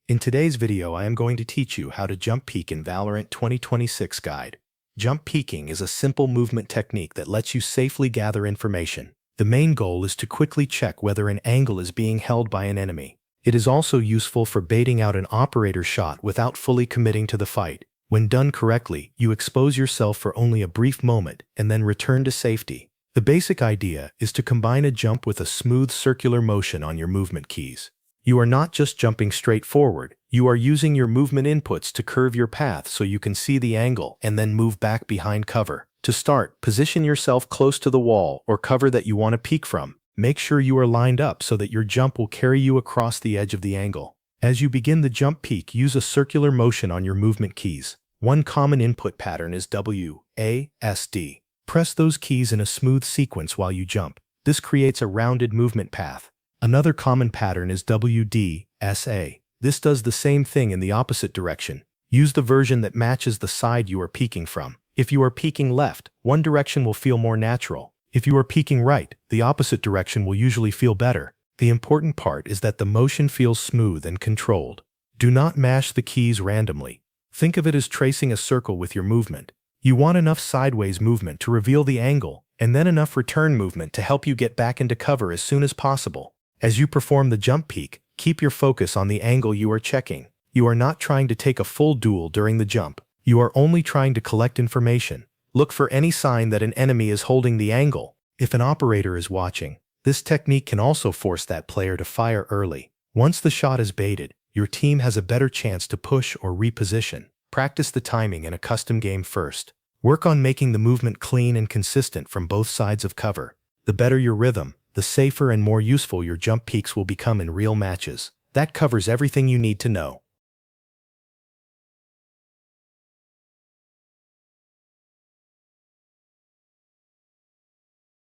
In today's video, I am going to teach you how to jump peek in Valorant 2026 guide. Jump peeking is a simple movement technique that lets you safely gather information. The main goal is to quickly check whether an angle is being held by an enemy. It is also useful for baiting out an operator shot without fully committing to the fight. When done correctly, you expose yourself for only a brief moment and then return to safety. The basic idea is to combine a jump with a smooth circular motion on your movement keys. You are not just jumping straight forward, you are using your movement inputs to curve your path so you can see the angle and then move back behind cover. To start, position yourself close to the wall or cover that you want to peek from. Make sure you are lined up so that your jump will carry you across the edge of the angle. As you begin the jump peek, use a circular motion on your movement keys. One common input pattern is W, A, S, D. Press those keys in a smooth sequence while you jump. This creates a rounded movement path. Another common pattern is WD-SA. This does the same thing in the opposite direction. Use the version that matches the side you are peeking from. If you are peeking left, one direction will feel more natural. If you are peeking right, the opposite direction will usually feel better. The important part is that the motion feels smooth and controlled. Do not mash the keys randomly. Think of it as tracing a circle with your movement. You want enough sideways movement to reveal the angle, and then enough return movement to help you get back into cover as soon as possible. As you perform the jump peek, keep your focus on the angle you are checking. You are not trying to take a full duel during the jump. You are only trying to collect information. Look for any sign that an enemy is holding the angle. If an operator is watching, this technique can also force that player to fire early. Once the shot is baited, your team has a better chance to push or reposition. Practice the timing in a custom game first. Work on making the movement clean and consistent from both sides of cover. The better your rhythm, the safer and more useful your jump peeks will become in real matches. That covers everything you need to know.